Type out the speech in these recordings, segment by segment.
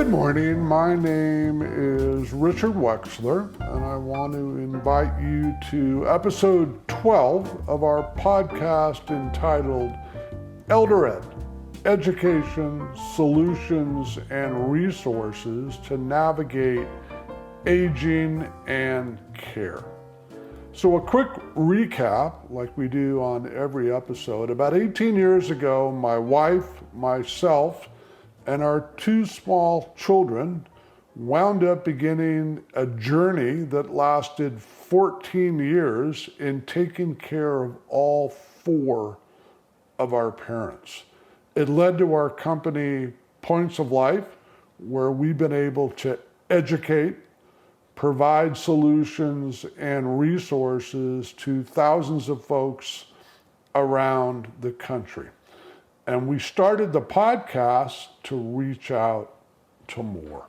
Good morning. My name is Richard Wexler, and I want to invite you to episode 12 of our podcast entitled Elder Ed, Education, Solutions, and Resources to Navigate Aging and Care. So a quick recap, like we do on every episode. About 18 years ago, my wife, myself, and our two small children wound up beginning a journey that lasted 14 years in taking care of all four of our parents. It led to our company, Points of Life, where we've been able to educate, provide solutions and resources to thousands of folks around the country. And we started the podcast to reach out to more.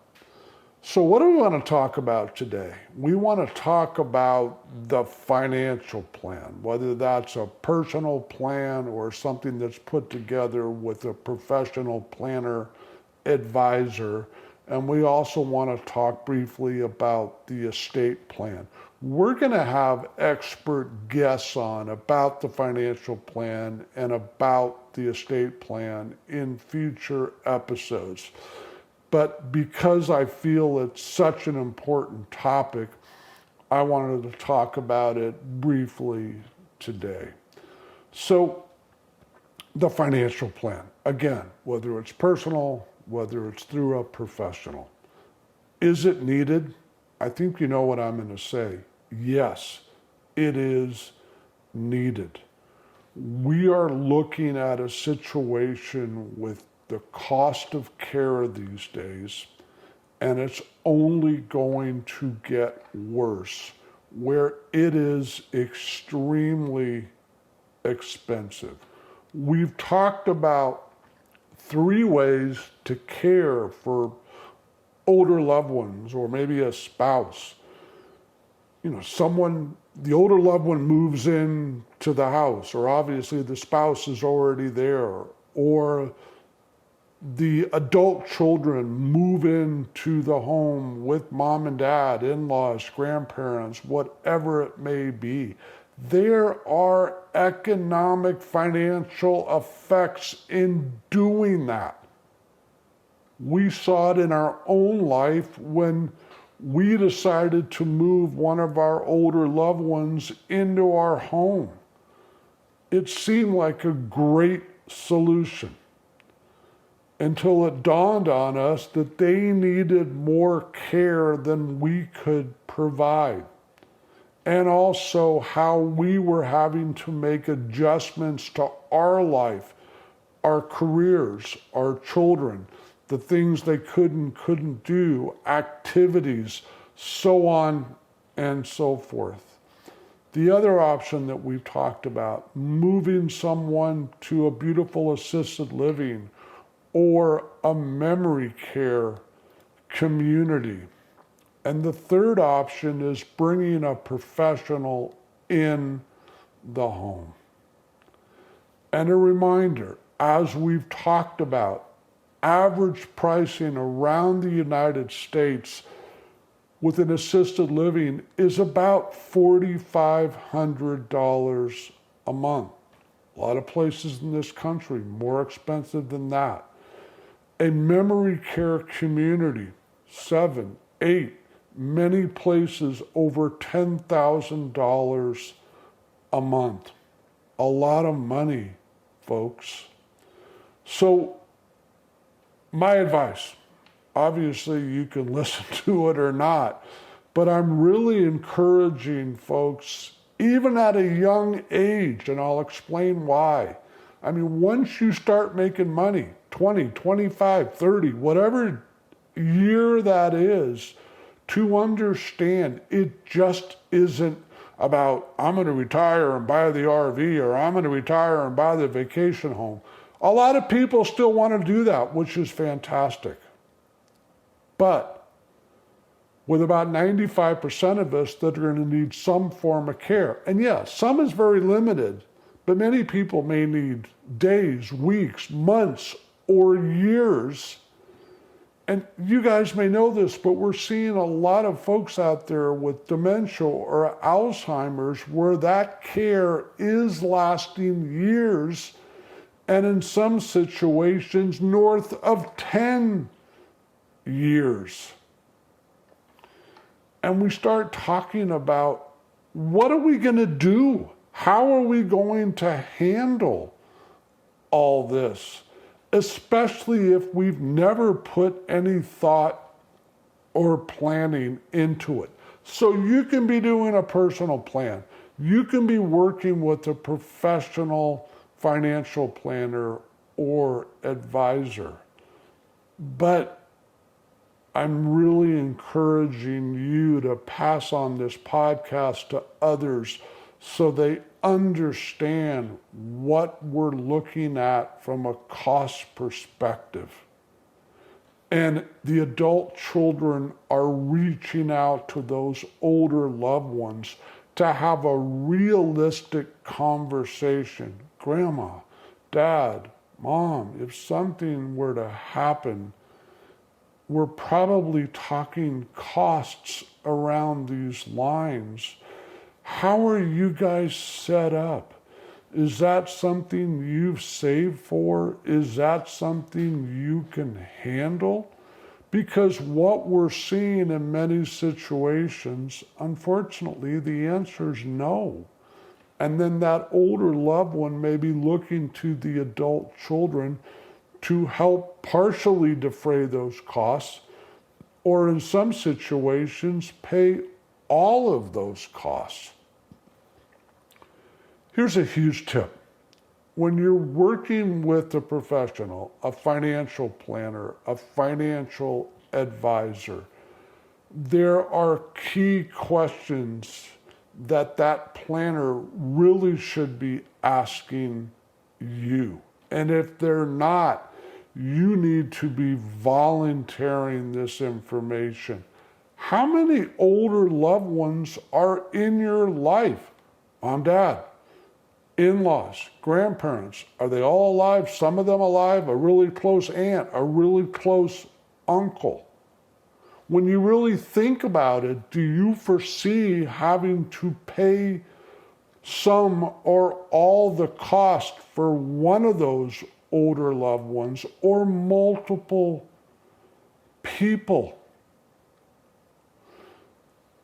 So what do we want to talk about today? We want to talk about the financial plan, whether that's a personal plan or something that's put together with a professional planner, advisor. And we also want to talk briefly about the estate plan. We're going to have expert guests on about the financial plan and about the estate plan in future episodes. But because I feel it's such an important topic, I wanted to talk about it briefly today. So, the financial plan, again, whether it's personal, whether it's through a professional. Is it needed? I think you know what I'm going to say. Yes, it is needed. We are looking at a situation with the cost of care these days, and it's only going to get worse, where it is extremely expensive. We've talked about 3 ways to care for older loved ones or maybe a spouse. The older loved one moves in to the house, or obviously the spouse is already there, or the adult children move into the home with mom and dad, in-laws, grandparents, whatever it may be. There are economic, financial effects in doing that. We saw it in our own life when we decided to move one of our older loved ones into our home. It seemed like a great solution until it dawned on us that they needed more care than we could provide. And also how we were having to make adjustments to our life, our careers, our children, the things they could and couldn't do, activities, so on and so forth. The other option that we've talked about, moving someone to a beautiful assisted living or a memory care community. And the third option is bringing a professional in the home. And a reminder, as we've talked about, average pricing around the United States with an assisted living is about $4,500 a month. A lot of places in this country more expensive than that. A memory care community, 7, 8, many places over $10,000 a month. A lot of money, folks. So, my advice, obviously you can listen to it or not, but I'm really encouraging folks, even at a young age, and I'll explain why. I mean, once you start making money, 20, 25, 30, whatever year that is, to understand it just isn't about, I'm going to retire and buy the RV, or I'm going to retire and buy the vacation home. A lot of people still want to do that, which is fantastic. But with about 95% of us that are going to need some form of care, and yes, some is very limited, but many people may need days, weeks, months, or years And you guys may know this, but we're seeing a lot of folks out there with dementia or Alzheimer's where that care is lasting years, and in some situations north of 10 years. And we start talking about, what are we going to do? How are we going to handle all this? Especially if we've never put any thought or planning into it. So you can be doing a personal plan. You can be working with a professional financial planner or advisor. But I'm really encouraging you to pass on this podcast to others so they understand what we're looking at from a cost perspective. And the adult children are reaching out to those older loved ones to have a realistic conversation. Grandma, Dad, Mom, if something were to happen, we're probably talking costs around these lines. How are you guys set up? Is that something you've saved for? Is that something you can handle? Because what we're seeing in many situations, unfortunately, the answer is no. And then that older loved one may be looking to the adult children to help partially defray those costs, or in some situations, pay all of those costs. Here's a huge tip. When you're working with a professional, a financial planner, a financial advisor, there are key questions that planner really should be asking you. And if they're not, you need to be volunteering this information. How many older loved ones are in your life? Mom, Dad, in-laws, grandparents, are they all alive? Some of them alive? A really close aunt, a really close uncle. When you really think about it, do you foresee having to pay some or all the cost for one of those older loved ones or multiple people?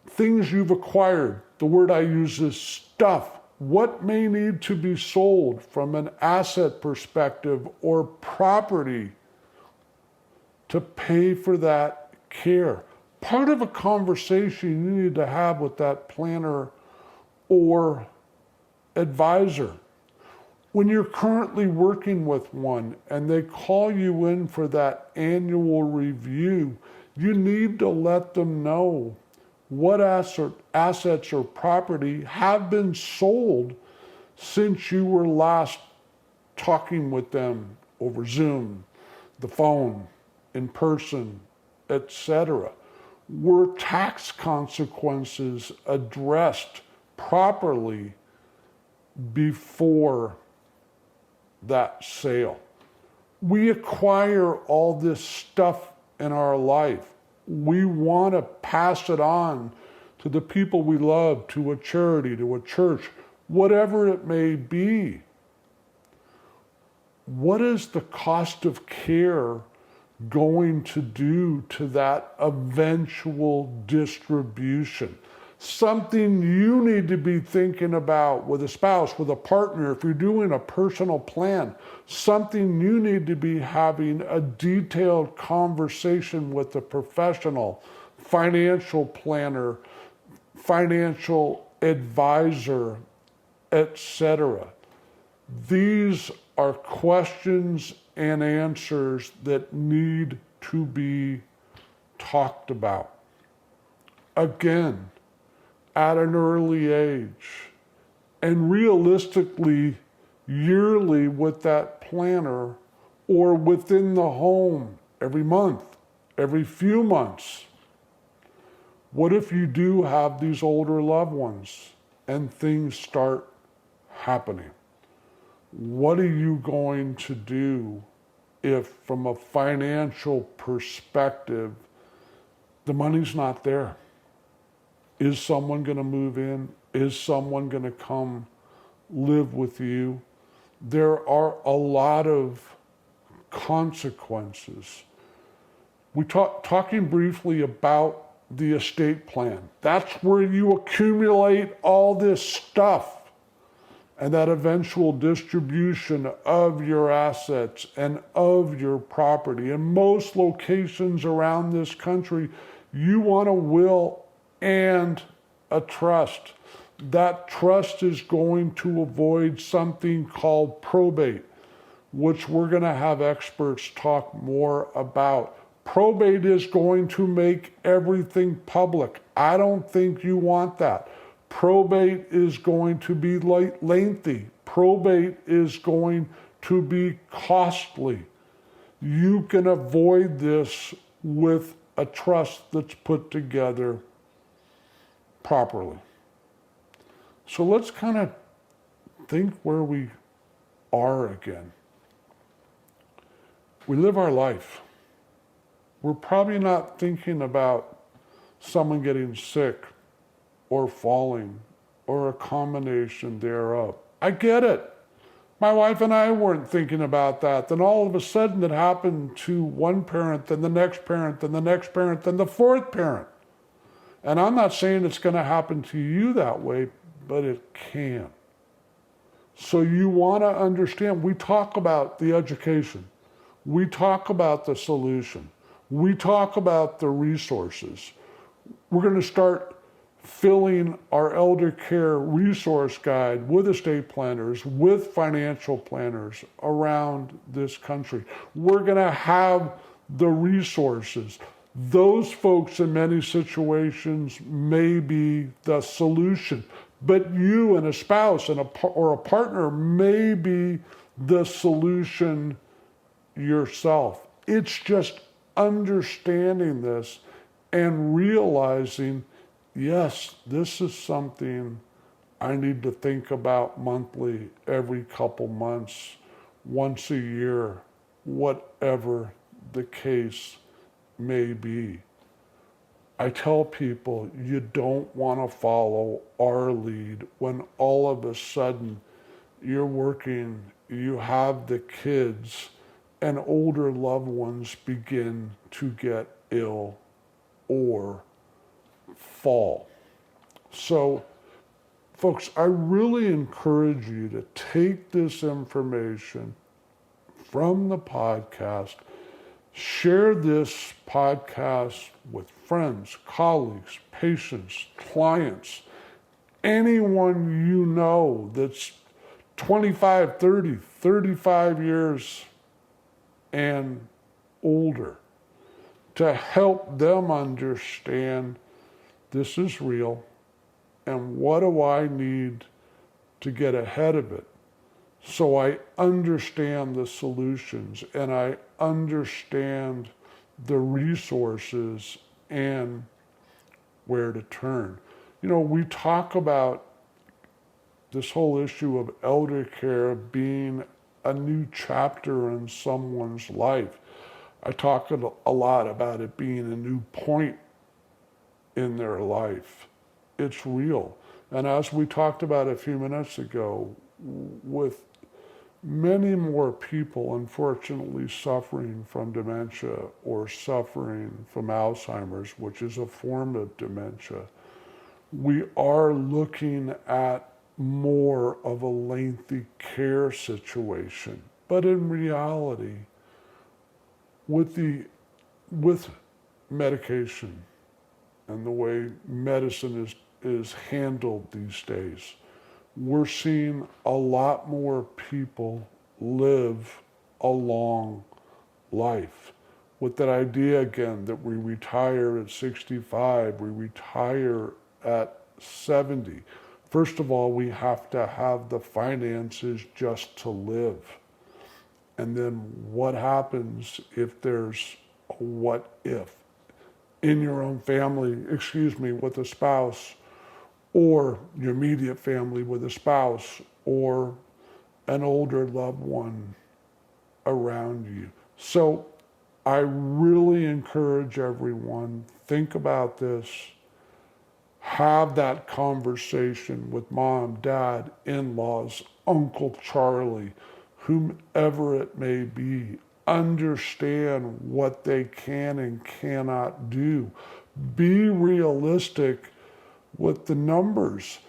Things you've acquired, the word I use is stuff. What may need to be sold from an asset perspective or property to pay for that care? Part of a conversation you need to have with that planner or advisor. When you're currently working with one and they call you in for that annual review, you need to let them know what assets or property have been sold since you were last talking with them over Zoom, the phone, in person, etc. Were tax consequences addressed properly before that sale? We acquire all this stuff in our life. We want to pass it on to the people we love, to a charity, to a church, whatever it may be. What is the cost of care going to do to that eventual distribution? Something you need to be thinking about with a spouse, with a partner, if you're doing a personal plan, something you need to be having a detailed conversation with a professional, financial planner, financial advisor, etc. These are questions and answers that need to be talked about. Again, at an early age, and realistically, yearly with that planner, or within the home, every month, every few months. What if you do have these older loved ones and things start happening? What are you going to do if from a financial perspective, the money's not there. Is someone going to move in? Is someone going to come live with you? There are a lot of consequences. We talking briefly about the estate plan. That's where you accumulate all this stuff and that eventual distribution of your assets and of your property. In most locations around this country, you want a will and a trust. That trust is going to avoid something called probate, which we're going to have experts talk more about. Probate is going to make everything public. I don't think you want that. Probate is going to be lengthy. Probate is going to be costly. You can avoid this with a trust that's put together properly. So let's kind of think where we are again. We live our life. We're probably not thinking about someone getting sick or falling or a combination thereof. I get it. My wife and I weren't thinking about that. Then all of a sudden it happened to one parent, then the next parent, then the next parent, then the fourth parent. And I'm not saying it's going to happen to you that way, but it can. So you want to understand, we talk about the education. We talk about the solution. We talk about the resources. We're going to start filling our elder care resource guide with estate planners, with financial planners around this country. We're going to have the resources. Those folks in many situations may be the solution, but you and a spouse and or a partner may be the solution yourself. It's just understanding this and realizing, yes, this is something I need to think about monthly, every couple months, once a year, whatever the case may be. I tell people you don't want to follow our lead when all of a sudden you're working, you have the kids, and older loved ones begin to get ill or fall. So, folks, I really encourage you to take this information from the podcast, share this podcast with friends, colleagues, patients, clients, anyone you know that's 25, 30, 35 years and older, to help them understand this is real and what do I need to get ahead of it, so I understand the solutions and I understand the resources and where to turn. You know, we talk about this whole issue of elder care being a new chapter in someone's life. I talk a lot about it being a new point in their life. It's real. And as we talked about a few minutes ago, with many more people unfortunately suffering from dementia or suffering from Alzheimer's, which is a form of dementia, we are looking at more of a lengthy care situation. But in reality, with medication and the way medicine is handled these days, we're seeing a lot more people live a long life. With that idea again that we retire at 65, we retire at 70. First of all, we have to have the finances just to live. And then what happens if there's a what if in your own family, with a spouse, or your immediate family with a spouse, or an older loved one around you. So I really encourage everyone, think about this, have that conversation with mom, dad, in-laws, Uncle Charlie, whomever it may be. Understand what they can and cannot do. Be realistic with the numbers.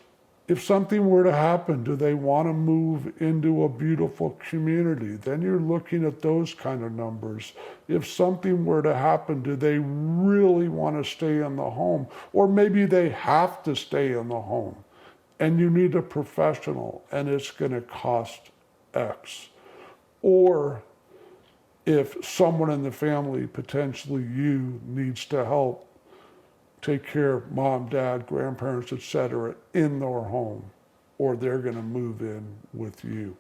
If something were to happen, do they want to move into a beautiful community? Then you're looking at those kind of numbers. If something were to happen, do they really want to stay in the home? Or maybe they have to stay in the home and you need a professional and it's going to cost X. Or if someone in the family, potentially you, needs to help take care of mom, dad, grandparents, etc. in their home, or they're going to move in with you.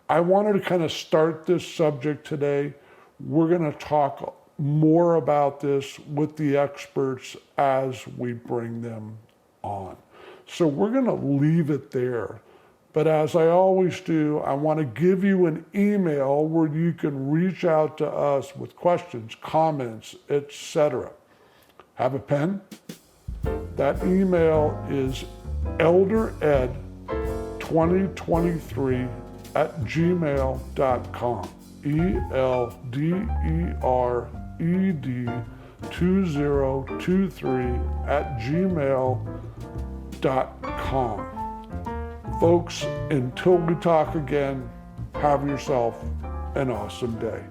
I wanted to kind of start this subject today. We're going to talk more about this with the experts as we bring them on. So we're going to leave it there. But as I always do, I want to give you an email where you can reach out to us with questions, comments, etc. Have a pen? That email is eldered2023@gmail.com. ELDERED2023@gmail.com. Folks, until we talk again, have yourself an awesome day.